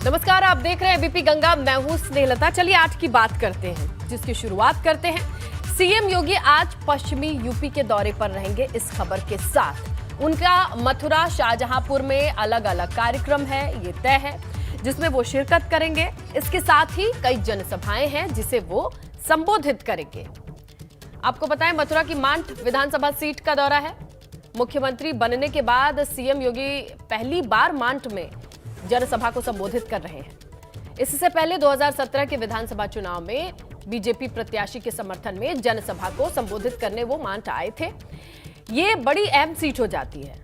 नमस्कार, आप देख रहे हैं एबीपी गंगा। मैं हूं स्नेहलता। चलिए आज की बात करते हैं, जिसकी शुरुआत करते हैं। सीएम योगी आज पश्चिमी यूपी के दौरे पर रहेंगे। इस खबर के साथ उनका मथुरा, शाहजहांपुर में अलग अलग कार्यक्रम है, ये तय है, जिसमें वो शिरकत करेंगे। इसके साथ ही कई जनसभाएं हैं जिसे वो संबोधित करेंगे। आपको बताएं, मथुरा की मांट विधानसभा सीट का दौरा है। मुख्यमंत्री बनने के बाद सीएम योगी पहली बार मांट में जनसभा को संबोधित कर रहे हैं। इससे पहले 2017 के विधानसभा चुनाव में बीजेपी प्रत्याशी के समर्थन में जनसभा को संबोधित करने वो मांट आए थे। ये बड़ी अहम सीट हो जाती है,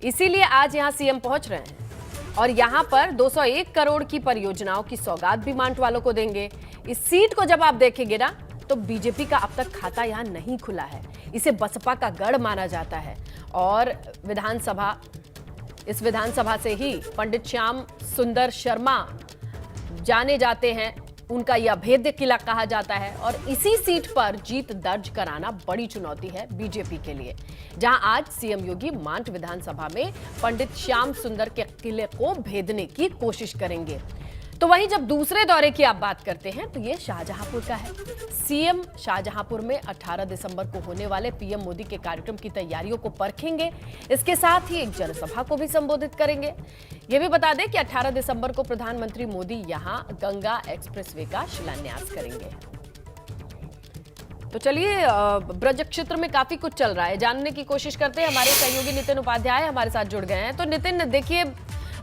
इसीलिए आज यहां सीएम पहुंच रहे हैं और यहां पर 201 करोड़ की परियोजनाओं की सौगात भी मांट वालों को देंगे। इस सीट को जब आप देखेंगे ना, तो बीजेपी का अब तक खाता यहां नहीं खुला है। इसे बसपा का गढ़ माना जाता है और इस विधानसभा से ही पंडित श्याम सुंदर शर्मा जाने जाते हैं। उनका यह अभेद्य किला कहा जाता है और इसी सीट पर जीत दर्ज कराना बड़ी चुनौती है बीजेपी के लिए, जहां आज सीएम योगी मांट विधानसभा में पंडित श्याम सुंदर के किले को भेदने की कोशिश करेंगे। तो वहीं जब दूसरे दौरे की आप बात करते हैं तो ये शाहजहांपुर का है। सीएम शाहजहांपुर में 18 दिसंबर को होने वाले पीएम मोदी के कार्यक्रम की तैयारियों को परखेंगे। इसके साथ ही एक जनसभा को भी संबोधित करेंगे। ये भी बता दें कि 18 दिसंबर को प्रधानमंत्री मोदी यहां गंगा एक्सप्रेसवे का शिलान्यास करेंगे। तो चलिए, ब्रज क्षेत्र में काफी कुछ चल रहा है, जानने की कोशिश करते हैं। हमारे सहयोगी नितिन उपाध्याय हमारे साथ जुड़ गए हैं। तो नितिन, देखिए,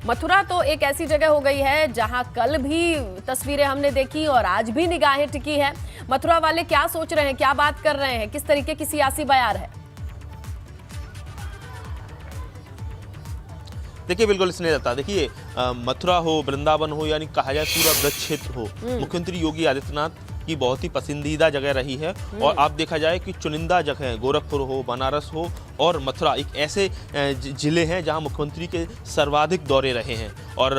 मथुरा तो एक ऐसी जगह हो गई है जहां कल भी तस्वीरें हमने देखी और आज भी निगाहें टिकी है। मथुरा वाले क्या सोच रहे हैं, क्या बात कर रहे हैं, किस तरीके की सियासी बयार है? देखिए, बिल्कुल इसने रहता, देखिए मथुरा हो, वृंदावन हो, यानी कहा जाए पूरा ब्रज क्षेत्र हो, मुख्यमंत्री योगी आदित्यनाथ की बहुत ही पसंदीदा जगह रही है। और आप देखा जाए कि चुनिंदा जगह गोरखपुर हो, बनारस हो और मथुरा एक ऐसे जिले हैं जहां मुख्यमंत्री के सर्वाधिक दौरे रहे हैं। और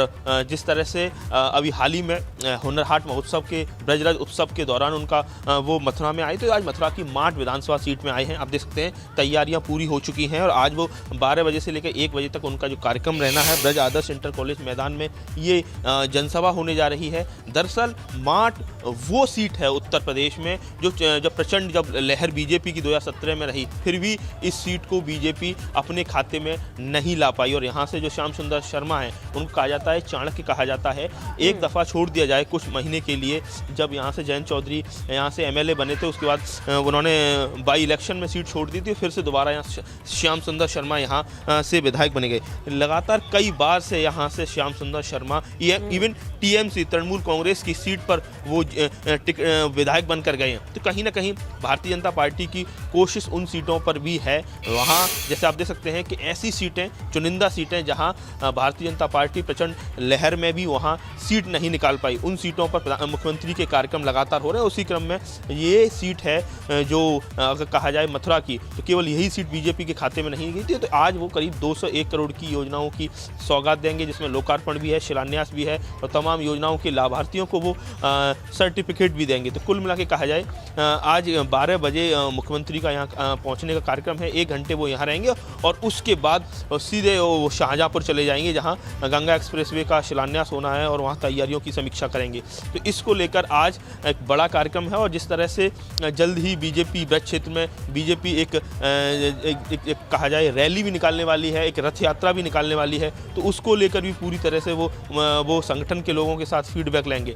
जिस तरह से अभी हाल ही में हुनर हाट महोत्सव के ब्रजराज उत्सव के दौरान उनका वो मथुरा में आए, तो आज मथुरा की मांट विधानसभा सीट में आए हैं। आप देख सकते हैं तैयारियां पूरी हो चुकी हैं और आज वो 12 बजे से लेकर 1 बजे तक उनका जो कार्यक्रम रहना है ब्रज आदर्श इंटर कॉलेज मैदान में, ये जनसभा होने जा रही है। दरअसल मांट वो सीट है उत्तर प्रदेश में जब प्रचंड लहर बीजेपी की 2017 में रही, फिर भी इस सीट को बीजेपी अपने खाते में नहीं ला पाई। और यहाँ से जो श्याम सुंदर शर्मा है, उनको कहा जाता है चाणक्य कहा जाता है। एक दफ़ा छोड़ दिया जाए कुछ महीने के लिए, जब यहाँ से जयंत चौधरी यहाँ से एमएलए बने थे, उसके बाद उन्होंने बाई इलेक्शन में सीट छोड़ दी थी, फिर से दोबारा यहाँ श्याम सुंदर शर्मा यहाँ से विधायक बने गए। लगातार कई बार से यहाँ से श्याम सुंदर शर्मा इवन टीएमसी तृणमूल कांग्रेस की सीट पर वो विधायक बनकर गए हैं। तो कहीं ना कहीं भारतीय जनता पार्टी की कोशिश उन सीटों पर भी है। वहाँ जैसे आप देख सकते हैं कि ऐसी सीटें, चुनिंदा सीटें, जहाँ भारतीय जनता पार्टी प्रचंड लहर में भी वहाँ सीट नहीं निकाल पाई, उन सीटों पर मुख्यमंत्री के कार्यक्रम लगातार हो रहे हैं। उसी क्रम में ये सीट है जो अगर कहा जाए मथुरा की, तो केवल यही सीट बीजेपी के खाते में नहीं गई थी। तो आज वो करीब 201 करोड़ की योजनाओं की सौगात देंगे, जिसमें लोकार्पण भी है, शिलान्यास भी है और तमाम योजनाओं के लाभार्थियों को वो सर्टिफिकेट भी देंगे। तो कुल मिला के कहा जाए आज 12 बजे मुख्यमंत्री का यहाँ पहुँचने का कार्यक्रम है। 1 घंटे वो यहाँ रहेंगे और उसके बाद सीधे वो शाहजहांपुर चले जाएंगे, जहाँ गंगा एक्सप्रेसवे का शिलान्यास होना है और वहाँ तैयारियों की समीक्षा करेंगे। तो इसको लेकर आज एक बड़ा कार्यक्रम है और जिस तरह से जल्द ही बीजेपी ब्रज क्षेत्र में बीजेपी एक कहा जाए रैली भी निकालने वाली है, एक रथ यात्रा भी निकालने वाली है। तो उसको लेकर भी पूरी तरह से वो संगठन के लोगों के साथ फीडबैक लेंगे।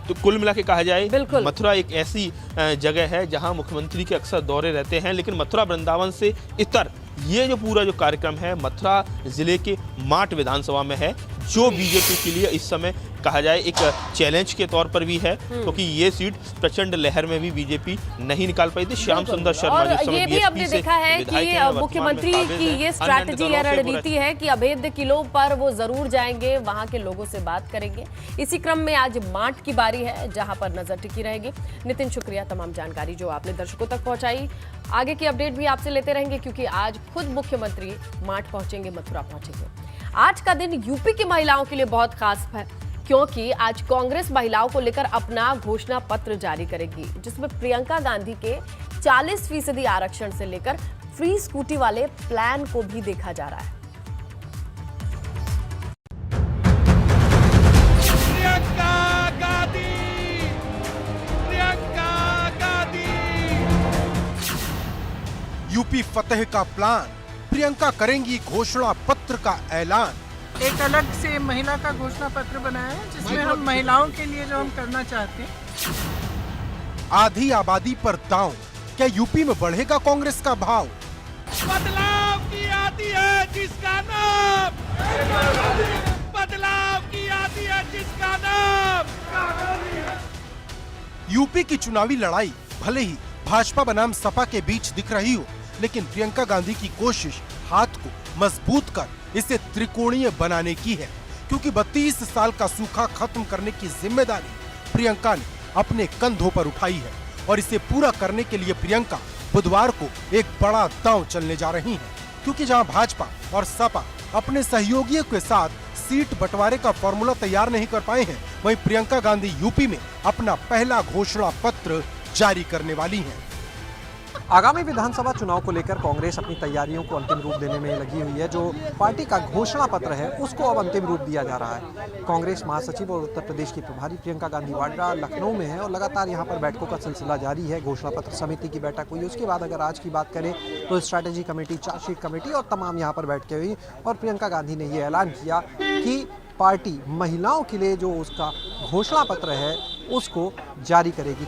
तो कुल मिला के कहा जाए मथुरा एक ऐसी जगह है जहां मुख्यमंत्री के अक्सर दौरे रहते हैं, लेकिन मथुरा वृंदावन से इतर ये जो पूरा जो कार्यक्रम है मथुरा जिले के मांट विधानसभा में है, जो बीजेपी के लिए इस समय कहा जाए एक चैलेंज के तौर पर भी है, क्योंकि ये सीट प्रचंड लहर में भी बीजेपी नहीं निकाल पाई थी। श्याम सुंदर शर्मा और ये भी हमने देखा है कि मुख्यमंत्री की ये स्ट्रैटेजी या रणनीति है कि अभेद्य किलों पर वो जरूर जाएंगे, वहां के लोगों से बात करेंगे। इसी क्रम में आज मांट की बारी है, जहां पर नजर टिकी रहेगी। नितिन, शुक्रिया तमाम जानकारी जो आपने दर्शकों तक पहुंचाई। आगे की अपडेट भी आपसे लेते रहेंगे, क्योंकि आज खुद मुख्यमंत्री मांट पहुंचेंगे, मथुरा पहुंचेंगे। आज का दिन यूपी की महिलाओं के लिए बहुत खास है, क्योंकि आज कांग्रेस महिलाओं को लेकर अपना घोषणा पत्र जारी करेगी, जिसमें प्रियंका गांधी के 40% आरक्षण से लेकर फ्री स्कूटी वाले प्लान को भी देखा जा रहा है। यूपी फतेह का प्लान, प्रियंका करेंगी घोषणा पत्र का ऐलान। एक अलग से महिला का घोषणा पत्र बनाया है जिसमें हम महिलाओं के लिए जो हम करना चाहते हैं। आधी आबादी पर दांव, क्या यूपी में बढ़ेगा कांग्रेस का भाव? बदलाव की आती है जिसका नाम, बदलाव की आती है जिसका नाम। यूपी की चुनावी लड़ाई भले ही भाजपा बनाम सपा के बीच दिख रही हो, लेकिन प्रियंका गांधी की कोशिश हाथ को मजबूत कर इसे त्रिकोणीय बनाने की है, क्योंकि 32 साल का सूखा खत्म करने की जिम्मेदारी प्रियंका ने अपने कंधों पर उठाई है और इसे पूरा करने के लिए प्रियंका बुधवार को एक बड़ा दांव चलने जा रही हैं, क्योंकि जहां भाजपा और सपा अपने सहयोगियों के साथ सीट बंटवारे का फॉर्मूला तैयार नहीं कर पाए हैं, वहीं प्रियंका गांधी यूपी में अपना पहला घोषणा पत्र जारी करने वाली हैं। आगामी विधानसभा चुनाव को लेकर कांग्रेस अपनी तैयारियों को अंतिम रूप देने में लगी हुई है। जो पार्टी का घोषणा पत्र है उसको अब अंतिम रूप दिया जा रहा है। कांग्रेस महासचिव और उत्तर प्रदेश की प्रभारी प्रियंका गांधी वाड्रा लखनऊ में है और लगातार यहां पर बैठकों का सिलसिला जारी है। घोषणा पत्र समिति की बैठक हुई, उसके बाद अगर आज की बात करें तो स्ट्रैटेजी कमेटी, चार्जशीट कमेटी और तमाम यहाँ पर बैठकें हुई और प्रियंका गांधी ने ये ऐलान किया कि पार्टी महिलाओं के लिए जो उसका घोषणा पत्र है उसको जारी करेगी।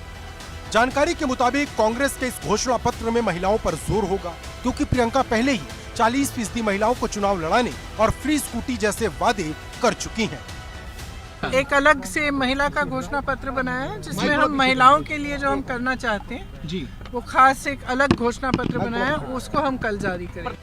जानकारी के मुताबिक कांग्रेस के इस घोषणा पत्र में महिलाओं पर जोर होगा, क्योंकि प्रियंका पहले ही 40% महिलाओं को चुनाव लड़ाने और फ्री स्कूटी जैसे वादे कर चुकी हैं। एक अलग से महिला का घोषणा पत्र बनाया है जिसमें हम महिलाओं के लिए जो हम करना चाहते हैं जी, वो खास एक अलग घोषणा पत्र बनाया है, उसको हम कल जारी करेंगे।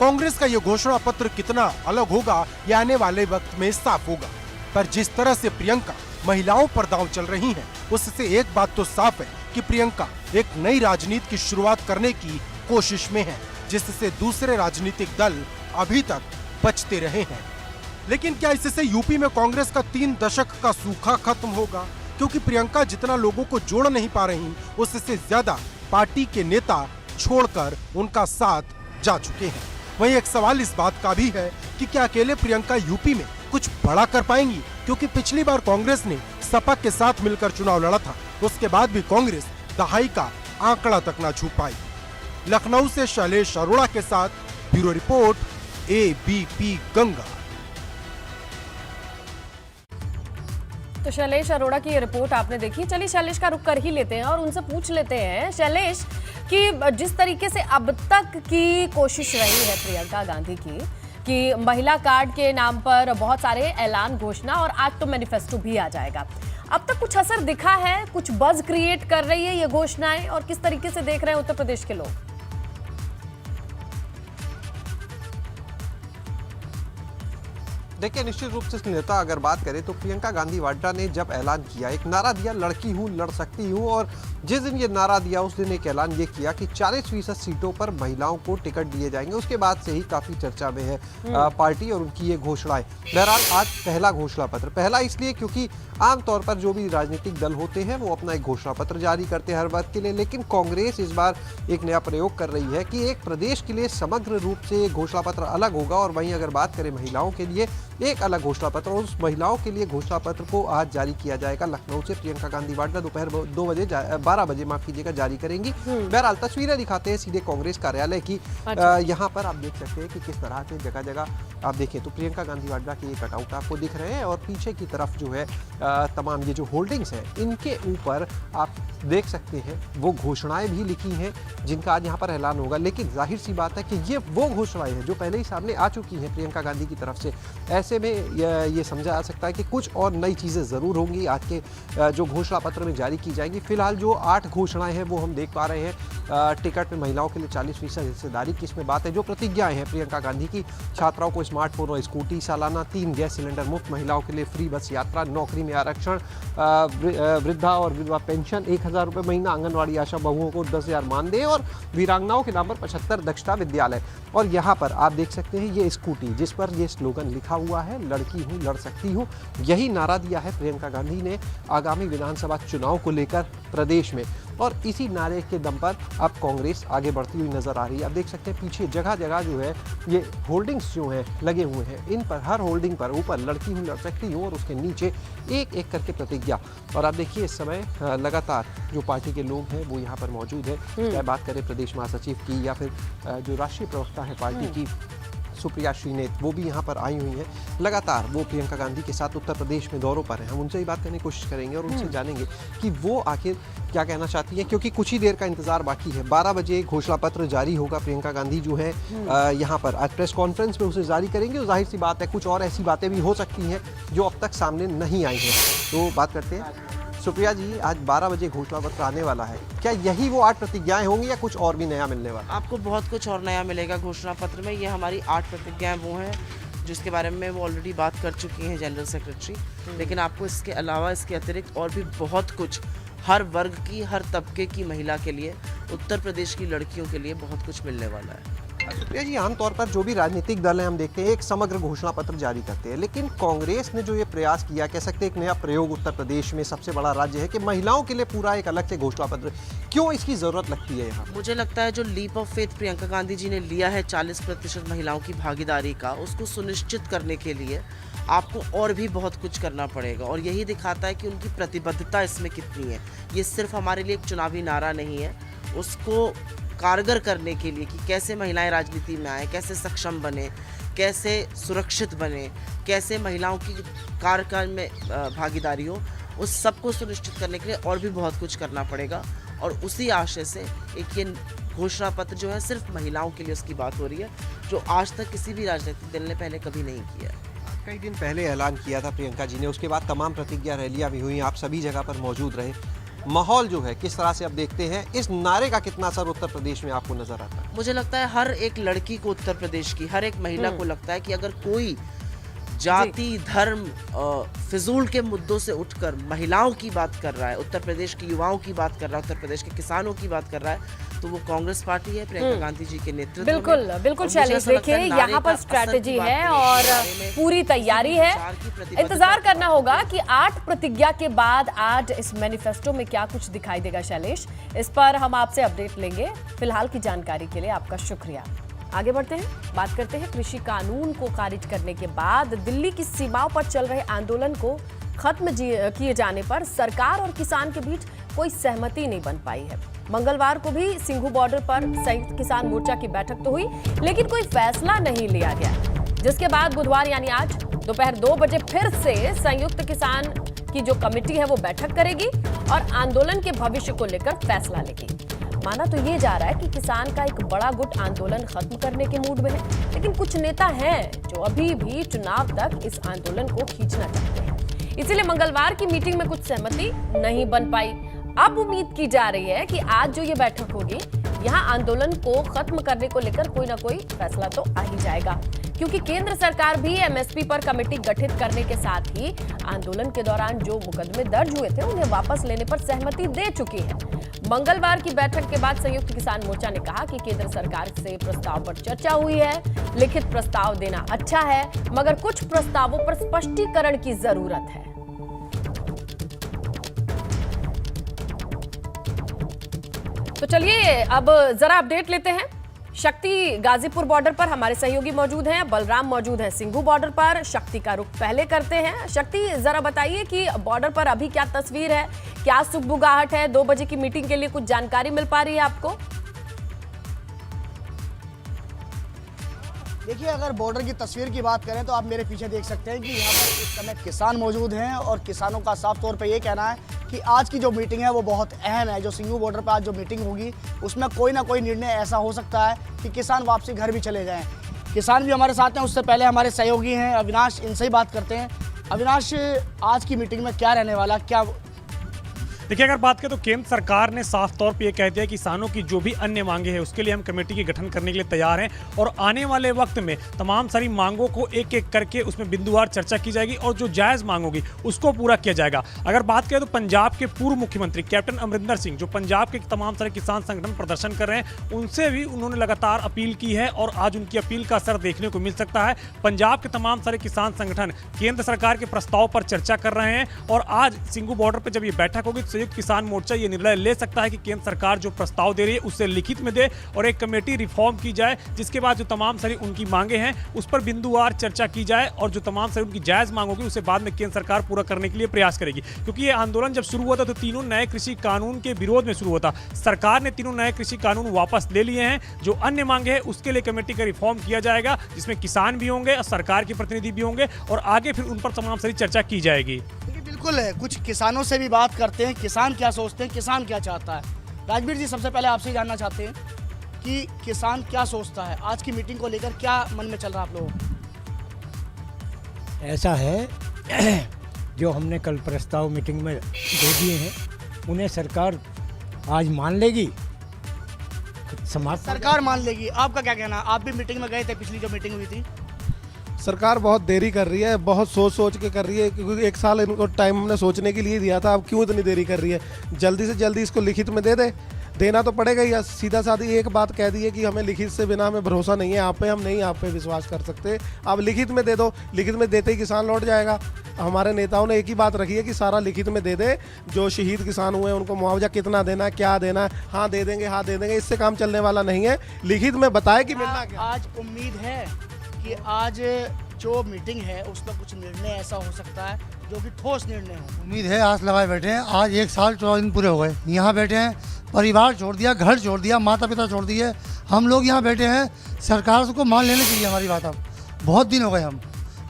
कांग्रेस का ये घोषणा पत्र कितना अलग होगा ये आने वाले वक्त में साफ होगा, पर जिस तरह से प्रियंका महिलाओं पर दांव चल रही हैं, उससे एक बात तो साफ है कि प्रियंका एक नई राजनीति की शुरुआत करने की कोशिश में है, जिससे दूसरे राजनीतिक दल अभी तक बचते रहे हैं। लेकिन क्या इससे यूपी में कांग्रेस का 3 दशक का सूखा खत्म होगा? क्योंकि प्रियंका जितना लोगों को जोड़ नहीं पा रही, उससे ज्यादा पार्टी के नेता छोड़कर उनका साथ जा चुके हैं। वहीं एक सवाल इस बात का भी है कि क्या अकेले प्रियंका यूपी में कुछ बड़ा कर पाएंगी, क्योंकि पिछली बार कांग्रेस ने सपा के साथ मिलकर चुनाव लड़ा था, उसके बाद भी कांग्रेस दहाई का आंकड़ा तक न छू पाई। लखनऊ से शैलेश अरोड़ा के साथ ब्यूरो रिपोर्ट, ABP गंगा। तो शैलेश अरोड़ा की ये रिपोर्ट आपने देखी। चलिए शैलेश का रुख कर ही लेते हैं और उनसे पूछ लेते हैं शैलेश कि जिस तरीके से अब तक की कोशिश रही है प्रियंका गांधी की कि महिला कार्ड के नाम पर बहुत सारे ऐलान, घोषणा और आज तो मैनिफेस्टो भी आ जाएगा, अब तक कुछ असर दिखा है? कुछ बज क्रिएट कर रही है ये घोषणाएं और किस तरीके से देख रहे हैं उत्तर प्रदेश के लोग? देखिए, निश्चित रूप से नेता अगर बात करें तो प्रियंका गांधी वाड्रा ने जब ऐलान किया, एक नारा दिया, लड़की हूँ लड़ सकती हूँ, और जिस दिन ये नारा दिया उस दिन एक ऐलान ये किया कि 40% सीटों पर महिलाओं को टिकट दिए जाएंगे। उसके बाद से ही काफी चर्चा में है पार्टी और उनकी ये घोषणाएं। बहरहाल आज पहला घोषणा पत्र, पहला इसलिए क्योंकि आमतौर पर जो भी राजनीतिक दल होते हैं वो अपना एक घोषणा पत्र जारी करते हैं हर बात के लिए, लेकिन कांग्रेस इस बार एक नया प्रयोग कर रही है कि एक प्रदेश के लिए समग्र रूप से घोषणा पत्र अलग होगा और वहीं अगर बात करें महिलाओं के लिए एक अलग घोषणा पत्र, और उस महिलाओं के लिए घोषणा पत्र को आज जारी किया जाएगा। लखनऊ से प्रियंका गांधी वाड्रा दोपहर 12 बजे माफ कीजिएगा जारी करेंगी। बहरहाल तस्वीरें दिखाते हैं सीधे कांग्रेस कार्यालय की। यहाँ पर आप देख सकते हैं कि किस तरह से जगह जगह आप देखें तो प्रियंका गांधी वाड्रा के ये कटआउट आपको दिख रहे हैं और पीछे की तरफ जो है तमाम ये जो होल्डिंग्स हैं इनके ऊपर आप देख सकते हैं वो घोषणाएं भी लिखी हैं जिनका आज यहाँ पर ऐलान होगा। लेकिन जाहिर सी बात है कि ये वो घोषणाएं हैं जो पहले ही सामने आ चुकी हैं प्रियंका गांधी की तरफ से। ऐसे में ये समझा जा सकता है कि कुछ और नई चीज़ें ज़रूर होंगी आज के जो घोषणा पत्र में जारी की जाएंगी। फिलहाल जो 8 घोषणाएं हैं वो हम देख पा रहे हैं। टिकट में महिलाओं के लिए 40% हिस्सेदारी की इसमें बात है। जो प्रतिज्ञाएं हैं प्रियंका गांधी की, छात्राओं को स्मार्टफोन और स्कूटी, सालाना 3 गैस सिलेंडर मुफ्त, महिलाओं के लिए फ्री बस यात्रा, नौकरी में आरक्षण, वृद्धा और विधवा पेंशन 1000 रुपये महीना, आंगनवाड़ी आशा बहुओं को 10,000 मानदेय और वीरांगनाओं के नाम पर 75 दक्षता विद्यालय। और यहाँ पर आप देख सकते हैं ये स्कूटी जिस पर ये स्लोगन लिखा हुआ है, लड़की हूँ लड़ सकती हूँ। यही नारा दिया है प्रियंका गांधी ने आगामी विधानसभा चुनाव को लेकर प्रदेश में। और इसी नारे के दम पर अब कांग्रेस आगे बढ़ती हुई नजर आ रही है। अब देख सकते हैं पीछे जगह जगह जो है ये होल्डिंग्स जो हैं लगे हुए हैं, इन पर हर होल्डिंग पर ऊपर लड़की हूँ लड़ सकती हूँ और उसके नीचे एक एक करके प्रतिज्ञा। और आप देखिए इस समय लगातार जो पार्टी के लोग हैं वो यहाँ पर मौजूद है, चाहे बात करें प्रदेश महासचिव की या फिर जो राष्ट्रीय प्रवक्ता है पार्टी की सुप्रिया श्रीनेत, वो भी यहाँ पर आई हुई हैं। लगातार वो प्रियंका गांधी के साथ उत्तर प्रदेश में दौरों पर हैं। हम उनसे ही बात करने की कोशिश करेंगे और उनसे जानेंगे कि वो आखिर क्या कहना चाहती हैं, क्योंकि कुछ ही देर का इंतजार बाकी है। 12 बजे घोषणा पत्र जारी होगा। प्रियंका गांधी जो है यहाँ पर आज प्रेस कॉन्फ्रेंस में उसे जारी करेंगे और जाहिर सी बात है कुछ और ऐसी बातें भी हो सकती हैं जो अब तक सामने नहीं आई हैं। तो बात करते हैं। सुप्रिया जी, आज 12 बजे घोषणा पत्र आने वाला है, क्या यही वो 8 प्रतिज्ञाएं होंगी या कुछ और भी नया मिलने वाला? आपको बहुत कुछ और नया मिलेगा घोषणा पत्र में। ये हमारी 8 प्रतिज्ञाएं वो हैं जिसके बारे में वो ऑलरेडी बात कर चुकी हैं जनरल सेक्रेटरी, लेकिन आपको इसके अलावा इसके अतिरिक्त और भी बहुत कुछ हर वर्ग की, हर तबके की महिला के लिए, उत्तर प्रदेश की लड़कियों के लिए बहुत कुछ मिलने वाला है। सुप्रिया जी, आमतौर पर जो भी राजनीतिक दल हैं हम देखते हैं एक समग्र घोषणा पत्र जारी करते हैं, लेकिन कांग्रेस ने जो ये प्रयास किया, कह सकते हैं एक नया प्रयोग उत्तर प्रदेश में सबसे बड़ा राज्य है कि महिलाओं के लिए पूरा एक अलग से घोषणा पत्र, क्यों इसकी जरूरत लगती है यहाँ? मुझे लगता है जो leap of faith Priyanka Gandhi ji ने लिया है 40% महिलाओं की भागीदारी का, उसको सुनिश्चित करने के लिए आपको और भी बहुत कुछ करना पड़ेगा और यही दिखाता है कि उनकी प्रतिबद्धता इसमें कितनी है। ये सिर्फ हमारे लिए एक चुनावी नारा नहीं है, उसको कारगर करने के लिए कि कैसे महिलाएं राजनीति में आए, कैसे सक्षम बने, कैसे सुरक्षित बने, कैसे महिलाओं की कार्यकाल में भागीदारी हो, उस सबको सुनिश्चित करने के लिए और भी बहुत कुछ करना पड़ेगा। और उसी आशय से एक ये घोषणा पत्र जो है सिर्फ महिलाओं के लिए उसकी बात हो रही है, जो आज तक किसी भी राजनीतिक दल ने पहले कभी नहीं किया है। कई दिन पहले ऐलान किया था प्रियंका जी ने, उसके बाद तमाम प्रतिज्ञा रैलियां भी हुई, आप सभी जगह पर मौजूद रहे। माहौल जो है किस तरह से अब देखते हैं, इस नारे का कितना असर उत्तर प्रदेश में आपको नजर आता है? मुझे लगता है हर एक लड़की को, उत्तर प्रदेश की हर एक महिला को लगता है कि अगर कोई जाति, धर्म, फिजूल के मुद्दों से उठकर महिलाओं की बात कर रहा है, उत्तर प्रदेश के युवाओं की बात कर रहा है, उत्तर प्रदेश के किसानों की बात कर रहा है, तो वो कांग्रेस पार्टी है प्रियंका गांधी जी के नेतृत्व में। बिल्कुल बिल्कुल शैलेश, देखिए यहाँ पर स्ट्रैटेजी है और पूरी तैयारी है। इंतजार करना होगा कि 8 प्रतिज्ञा के बाद आज इस मैनिफेस्टो में क्या कुछ दिखाई देगा। शैलेश, इस पर हम आपसे अपडेट लेंगे। फिलहाल की जानकारी के लिए आपका शुक्रिया। आगे बढ़ते हैं, बात करते हैं कृषि कानून को खारिज करने के बाद दिल्ली की सीमाओं पर चल रहे आंदोलन को खत्म किए जाने पर सरकार और किसान के बीच कोई सहमति नहीं बन पाई है। मंगलवार को भी सिंघू बॉर्डर पर संयुक्त किसान मोर्चा की बैठक तो हुई, लेकिन कोई फैसला नहीं लिया गया, जिसके बाद बुधवार यानी आज दोपहर 2 बजे फिर से संयुक्त किसान की जो कमेटी है वो बैठक करेगी और आंदोलन के भविष्य को लेकर फैसला लेगी। माना तो ये जा रहा है कि किसान का एक बड़ा गुट आंदोलन खत्म करने के मूड में है, लेकिन कुछ नेता हैं जो अभी भी चुनाव तक इस आंदोलन को खींचना चाहते हैं। इसीलिए मंगलवार की मीटिंग में कुछ सहमति नहीं बन पाई। अब उम्मीद की जा रही है कि आज जो ये बैठक होगी, यहाँ आंदोलन को खत्म करने को लेकर कोई ना कोई फैसला तो आ ही जाएगा, क्योंकि केंद्र सरकार भी एमएसपी पर कमेटी गठित करने के साथ ही आंदोलन के दौरान जो मुकदमे दर्ज हुए थे उन्हें वापस लेने पर सहमति दे चुकी है। मंगलवार की बैठक के बाद संयुक्त किसान मोर्चा ने कहा कि केंद्र सरकार से प्रस्ताव पर चर्चा हुई है, लिखित प्रस्ताव देना अच्छा है, मगर कुछ प्रस्तावों पर स्पष्टीकरण की जरूरत है। तो चलिए अब जरा अपडेट लेते हैं। शक्ति गाजीपुर बॉर्डर पर हमारे सहयोगी मौजूद हैं, बलराम मौजूद हैं सिंघू बॉर्डर पर। शक्ति का रुख पहले करते हैं। शक्ति, जरा बताइए कि बॉर्डर पर अभी क्या तस्वीर है, क्या सुगबुगाहट है? 2 बजे की मीटिंग के लिए कुछ जानकारी मिल पा रही है आपको? देखिए, अगर बॉर्डर की तस्वीर की बात करें तो आप मेरे पीछे देख सकते हैं कि यहाँ पर इस समय किसान मौजूद हैं और किसानों का साफ तौर पे ये कहना है कि आज की जो मीटिंग है वो बहुत अहम है। जो सिंघू बॉर्डर पर आज जो मीटिंग होगी उसमें कोई ना कोई निर्णय ऐसा हो सकता है कि किसान वापसी घर भी चले जाएं। किसान भी हमारे साथ हैं, उससे पहले हमारे सहयोगी हैं अविनाश, इनसे ही बात करते हैं। अविनाश, आज की मीटिंग में क्या रहने वाला, क्या? देखिए, अगर बात करें तो केंद्र सरकार ने साफ तौर पे ये कह दिया कि किसानों की जो भी अन्य मांगे हैं उसके लिए हम कमेटी के गठन करने के लिए तैयार हैं और आने वाले वक्त में तमाम सारी मांगों को एक एक करके उसमें बिंदुवार चर्चा की जाएगी और जो जायज़ मांग होगी उसको पूरा किया जाएगा। अगर बात करें तो पंजाब के पूर्व मुख्यमंत्री कैप्टन अमरिंदर सिंह, जो पंजाब के तमाम सारे किसान संगठन प्रदर्शन कर रहे हैं, उनसे भी उन्होंने लगातार अपील की है और आज उनकी अपील का असर देखने को मिल सकता है। पंजाब के तमाम सारे किसान संगठन केंद्र सरकार के प्रस्ताव पर चर्चा कर रहे हैं और आज सिंघू बॉर्डर पर जब ये बैठक होगी संयुक्त किसान मोर्चा ये निर्णय ले सकता है कि केंद्र सरकार जो प्रस्ताव दे रही है उससे लिखित में दे और एक कमेटी रिफॉर्म की जाए, जिसके बाद जो तमाम सारी उनकी मांगे हैं उस पर बिंदुवार चर्चा की जाए और जो तमाम सारी उनकी जायज मांग होगी उसे बाद में केंद्र सरकार पूरा करने के लिए प्रयास करेगी। क्योंकि ये आंदोलन जब शुरू हुआ था तो तीनों नए कृषि कानून के विरोध में शुरू हुआ था। सरकार ने तीनों नए कृषि कानून वापस ले लिए हैं। जो अन्य मांगे हैं उसके लिए कमेटी का रिफॉर्म किया जाएगा, जिसमें किसान भी होंगे और सरकार के प्रतिनिधि भी होंगे और आगे फिर उन पर तमाम सारी चर्चा की जाएगी। बिल्कुल है, कुछ किसानों से भी बात करते हैं, किसान क्या सोचते हैं, किसान क्या चाहता है। राजवीर जी, सबसे पहले आपसे जानना चाहते हैं कि किसान क्या सोचता है, आज की मीटिंग को लेकर क्या मन में चल रहा है आप लोगों को? ऐसा है जो हमने कल प्रस्ताव मीटिंग में दे दिए हैं उन्हें सरकार आज मान लेगी, समाप्त सरकार मान लेगी। आपका क्या कहना है? आप भी मीटिंग में गए थे, पिछली जो मीटिंग हुई थी। सरकार बहुत देरी कर रही है, बहुत सोच के कर रही है, क्योंकि एक साल इनको टाइम हमने सोचने के लिए दिया था। अब क्यों इतनी देरी कर रही है? जल्दी से जल्दी इसको लिखित में दे दे, देना तो पड़ेगा ही। सीधा साधी एक बात कह दी है कि हमें लिखित से बिना हमें भरोसा नहीं है आप पे, हम नहीं आप पे विश्वास कर सकते। आप लिखित में दे दो, लिखित में देते ही किसान लौट जाएगा। हमारे नेताओं ने एक ही बात रखी है कि सारा लिखित में दे दे, जो शहीद किसान हुए हैं उनको मुआवजा कितना देना है, क्या देना है, हाँ दे देंगे, इससे काम चलने वाला नहीं है। लिखित में बताए कि मिलना क्या। आज उम्मीद है कि आज जो मीटिंग है उसमें कुछ निर्णय ऐसा हो सकता है जो कि ठोस निर्णय हो। उम्मीद है, आस लगाए बैठे हैं। आज 1 साल 14 दिन पूरे हो गए यहाँ बैठे हैं, परिवार छोड़ दिया, घर छोड़ दिया, माता पिता छोड़ दिए, हम लोग यहाँ बैठे हैं। सरकार को मान लेना चाहिए हमारी बात। अब बहुत दिन हो गए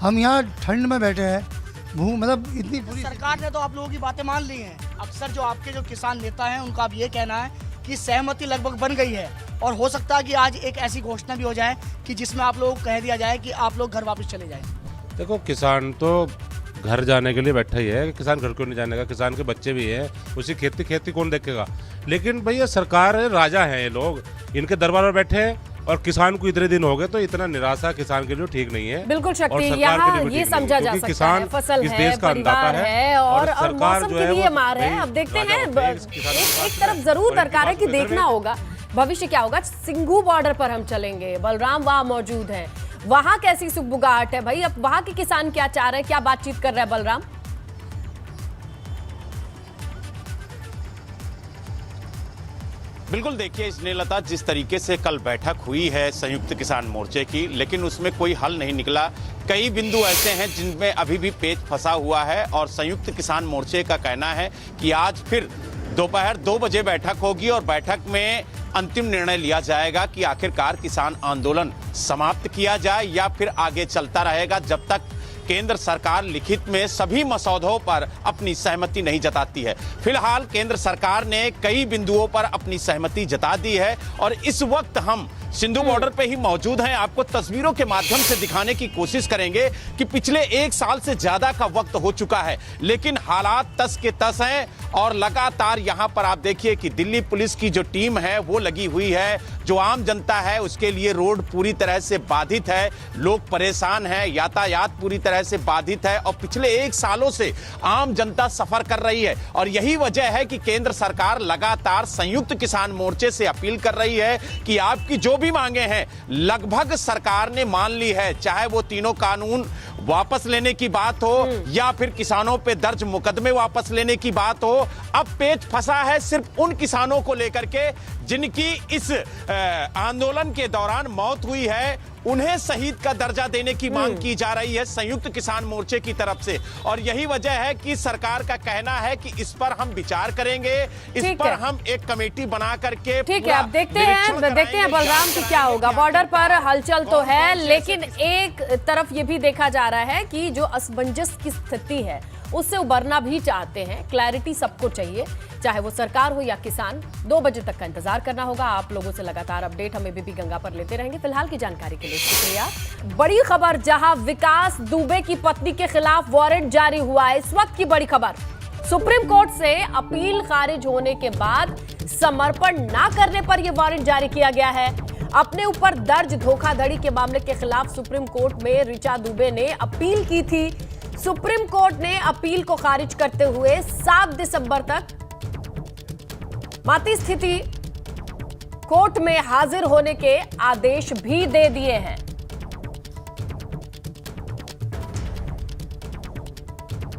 हम यहाँ ठंड में बैठे हैं, मतलब इतनी बुरी। सरकार ने तो आप लोगों की बातें मान ली हैं। अक्सर जो आपके जो किसान नेता हैं उनका अब ये कहना है कि सहमति लगभग बन गई है और हो सकता है कि आज एक ऐसी घोषणा भी हो जाए कि जिसमें आप लोगों को कह दिया जाए कि आप लोग घर वापस चले जाएं। देखो, किसान तो घर जाने के लिए बैठा ही है, किसान घर क्यों नहीं जाने का? किसान के बच्चे भी हैं, उसी खेती कौन देखेगा? लेकिन भैया सरकार है, राजा हैं ये लोग, इनके दरबार में बैठे हैं और किसान को इतने दिन हो गए, तो इतना निराशा किसान के लिए ठीक नहीं है। बिल्कुल शक्ति, यहाँ ये समझा जा सकता है, फसल है, परिवार है और मौसम की भी ये मार है। अब देखते हैं, एक तरफ जरूर दरकार है कि देखना होगा भविष्य क्या होगा। सिंघू बॉर्डर पर हम चलेंगे, बलराम वहां मौजूद हैं, वहां कैसी सुगबुगाहट है भाई? अब वहां के किसान क्या चाह रहे हैं, क्या बातचीत कर रहे हैं बलराम? बिल्कुल, देखिए स्नेहलता, जिस तरीके से कल बैठक हुई है संयुक्त किसान मोर्चे की, लेकिन उसमें कोई हल नहीं निकला। कई बिंदु ऐसे हैं जिनमें अभी भी पेच फंसा हुआ है और संयुक्त किसान मोर्चे का कहना है कि आज फिर दोपहर 2 बजे बैठक होगी और बैठक में अंतिम निर्णय लिया जाएगा कि आखिरकार किसान आंदोलन समाप्त किया जाए या फिर आगे चलता रहेगा, जब तक केंद्र सरकार लिखित में सभी मसौदों पर अपनी सहमति नहीं जताती है। फिलहाल केंद्र सरकार ने कई बिंदुओं पर अपनी सहमति जता दी है और इस वक्त हम सिंधु बॉर्डर पे ही मौजूद हैं। आपको तस्वीरों के माध्यम से दिखाने की कोशिश करेंगे कि पिछले 1 साल से ज्यादा का वक्त हो चुका है, लेकिन हालात तस के तस हैं और लगातार यहां पर आप देखिए कि दिल्ली पुलिस की जो टीम है वो लगी हुई है। जो आम जनता है उसके लिए रोड पूरी तरह से बाधित है, लोग परेशान हैं, यातायात पूरी तरह से बाधित है और पिछले 1 सालों से आम जनता सफर कर रही है। और यही वजह है कि केंद्र सरकार लगातार संयुक्त किसान मोर्चे से अपील कर रही है कि आपकी जो भी मांगे हैं लगभग सरकार ने मान ली है, चाहे वो तीनों कानून वापस लेने की बात हो या फिर किसानों पे दर्ज मुकदमे वापस लेने की बात हो। अब पेच फंसा है सिर्फ उन किसानों को लेकर के जिनकी इस आंदोलन के दौरान मौत हुई है, उन्हें शहीद का दर्जा देने की मांग की जा रही है संयुक्त किसान मोर्चे की तरफ से। और यही वजह है कि सरकार का कहना है कि इस पर हम विचार करेंगे, इस पर हम एक कमेटी बना करके ठीक है। अब देखते हैं बलराम की क्या होगा। बॉर्डर पर हलचल तो है, लेकिन एक तरफ ये भी देखा जा रहा है कि जो असमंजस की स्थिति है उससे उबरना भी चाहते हैं। क्लैरिटी सबको चाहिए, चाहे वो सरकार हो या किसान। 2 बजे तक का इंतजार करना होगा। आप लोगों से लगातार अपडेट हम एबीपी गंगा पर लेते रहेंगे। फिलहाल की जानकारी के लिए शुक्रिया। बड़ी खबर, जहां विकास दुबे की पत्नी के खिलाफ वारंट जारी हुआ है। इस वक्त की बड़ी खबर, सुप्रीम कोर्ट से अपील खारिज होने के बाद समर्पण ना करने पर यह वारंट जारी किया गया है। अपने ऊपर दर्ज धोखाधड़ी के मामले के खिलाफ सुप्रीम कोर्ट में ऋचा दुबे ने अपील की थी। सुप्रीम कोर्ट ने अपील को खारिज करते हुए 7 दिसंबर तक माती स्थिति कोर्ट में हाजिर होने के आदेश भी दे दिए हैं।